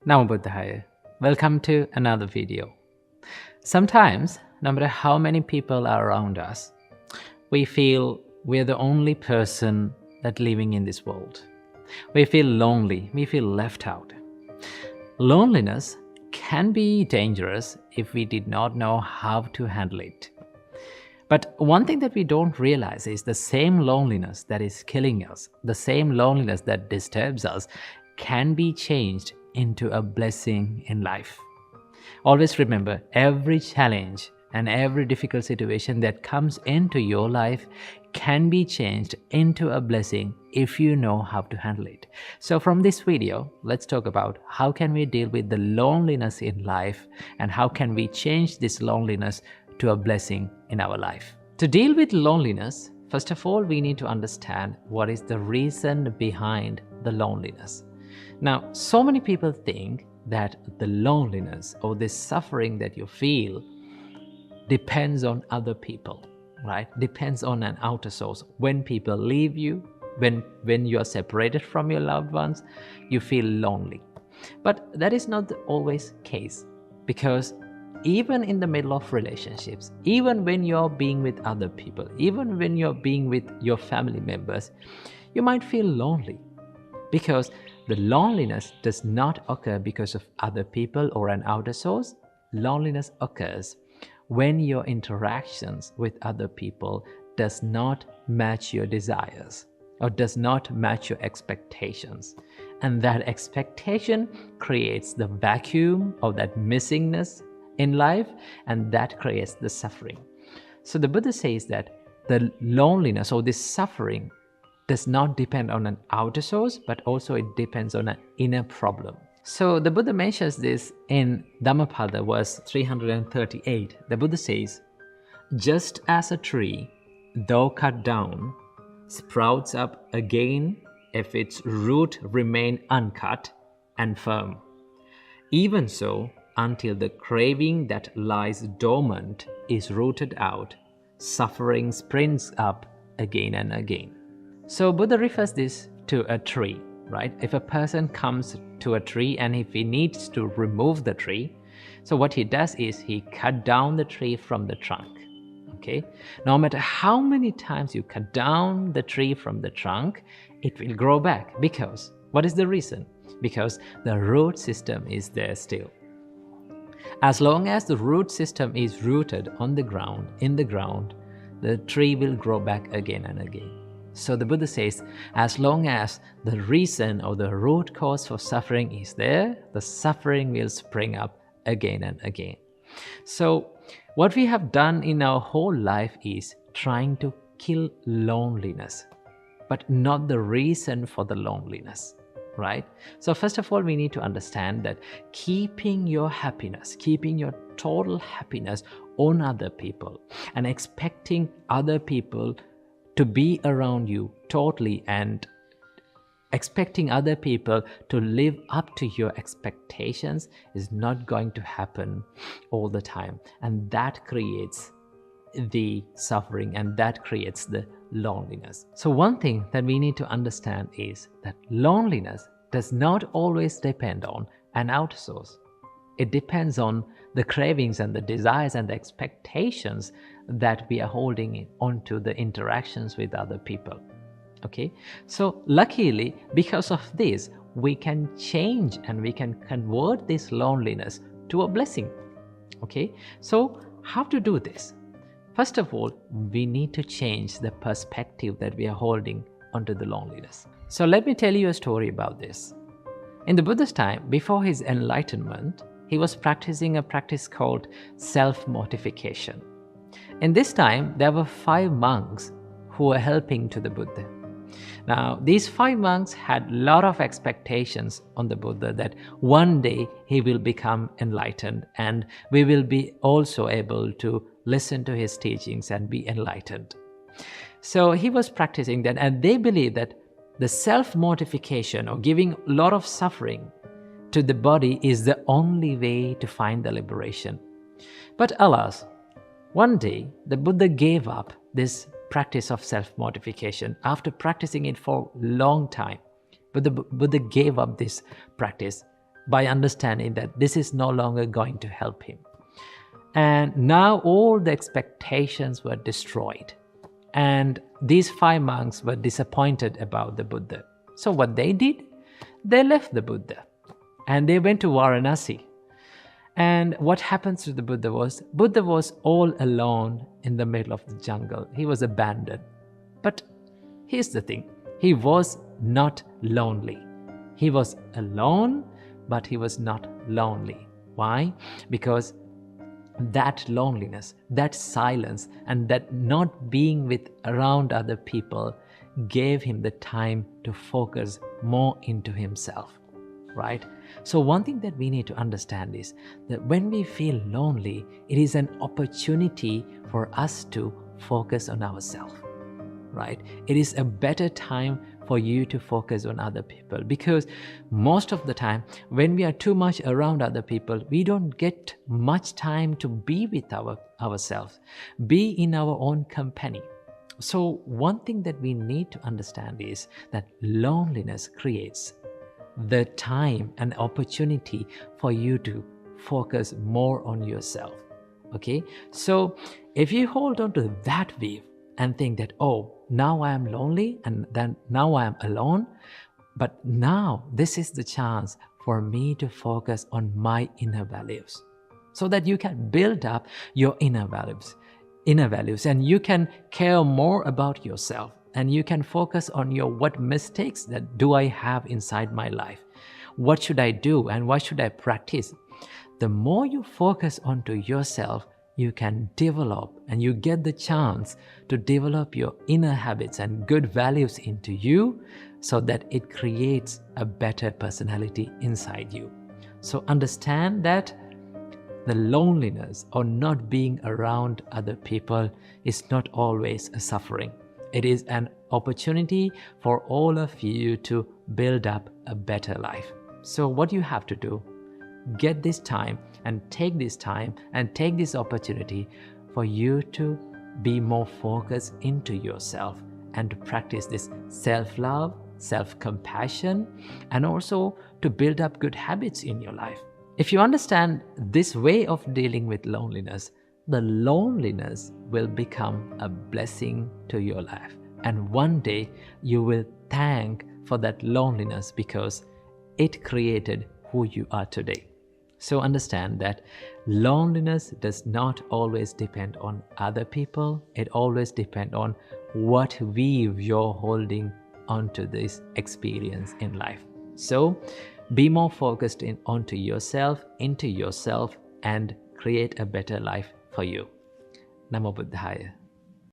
Namo Buddhaya. Welcome to another video. Sometimes, no matter how many people are around us, we feel we're the only person that's living in this world. We feel lonely, we feel left out. Loneliness can be dangerous if we did not know how to handle it. But one thing that we don't realize is the same loneliness that is killing us, the same loneliness that disturbs us, can be changed into a blessing in life. Always remember, every challenge and every difficult situation that comes into your life can be changed into a blessing if you know how to handle it. So from this video, let's talk about how can we deal with the loneliness in life and how can we change this loneliness to a blessing in our life. To deal with loneliness, first of all, we need to understand what is the reason behind the loneliness. Now, so many people think that the loneliness or the suffering that you feel depends on other people, right? Depends on an outer source. When people leave you, when you are separated from your loved ones, you feel lonely. But that is not always the case, because even in the middle of relationships, even when you're being with other people, even when you're being with your family members, you might feel lonely, because the loneliness does not occur because of other people or an outer source. Loneliness occurs when your interactions with other people does not match your desires or does not match your expectations. And that expectation creates the vacuum of that missingness in life, and that creates the suffering. So the Buddha says that the loneliness or this suffering does not depend on an outer source, but also it depends on an inner problem. So the Buddha mentions this in Dhammapada verse 338. The Buddha says, just as a tree, though cut down, sprouts up again if its root remain uncut and firm. Even so, until the craving that lies dormant is rooted out, suffering springs up again and again. So Buddha refers this to a tree, right? If a person comes to a tree and if he needs to remove the tree, so what he does is he cut down the tree from the trunk, okay? No matter how many times you cut down the tree from the trunk, it will grow back. Because, what is the reason? Because the root system is there still. As long as the root system is rooted on the ground, in the ground, the tree will grow back again and again. So the Buddha says, as long as the reason or the root cause for suffering is there, the suffering will spring up again and again. So what we have done in our whole life is trying to kill loneliness, but not the reason for the loneliness, right? So first of all, we need to understand that keeping your happiness, keeping your total happiness on other people and expecting other people to be around you totally and expecting other people to live up to your expectations is not going to happen all the time. And that creates the suffering and that creates the loneliness. So one thing that we need to understand is that loneliness does not always depend on an outer source. It depends on the cravings and the desires and the expectations that we are holding onto the interactions with other people. Okay, so luckily, because of this, we can change and we can convert this loneliness to a blessing. Okay, so how to do this? First of all, we need to change the perspective that we are holding onto the loneliness. So let me tell you a story about this. In the Buddha's time, before his enlightenment, he was practicing a practice called self-mortification. In this time, there were 5 monks who were helping to the Buddha. Now, these 5 monks had a lot of expectations on the Buddha that one day he will become enlightened and we will be also able to listen to his teachings and be enlightened. So he was practicing that, and they believed that the self-mortification or giving a lot of suffering to the body is the only way to find the liberation. But alas, one day the Buddha gave up this practice of self-mortification after practicing it for a long time. But the Buddha gave up this practice by understanding that this is no longer going to help him. And now all the expectations were destroyed. And these 5 monks were disappointed about the Buddha. So what they did, they left the Buddha and they went to Varanasi. And what happens to the Buddha was all alone in the middle of the jungle. He was abandoned. But here's the thing, he was not lonely. He was alone, but he was not lonely. Why? Because that loneliness, that silence, and that not being with around other people gave him the time to focus more into himself, right? So one thing that we need to understand is that when we feel lonely, it is an opportunity for us to focus on ourselves, right? It is a better time for you to focus on other people, because most of the time when we are too much around other people, we don't get much time to be with ourselves, be in our own company. So one thing that we need to understand is that loneliness creates the time and opportunity for you to focus more on yourself. Okay, so if you hold on to that view and think that, oh, now I am lonely and then now I am alone, but now this is the chance for me to focus on my inner values, so that you can build up your inner values, and you can care more about yourself, and you can focus on your what mistakes that do I have inside my life, what should I do and what should I practice. The more you focus onto yourself, you can develop and you get the chance to develop your inner habits and good values into you, so that it creates a better personality inside you. So understand that the loneliness or not being around other people is not always a suffering. It is an opportunity for all of you to build up a better life. So what you have to do, get this time and take this opportunity for you to be more focused into yourself and to practice this self-love, self-compassion, and also to build up good habits in your life. If you understand this way of dealing with loneliness, the loneliness will become a blessing to your life. And one day you will thank for that loneliness, because it created who you are today. So understand that loneliness does not always depend on other people. It always depends on what view you're holding onto this experience in life. So be more focused onto yourself, into yourself, and create a better life for you. Namo Buddhaya.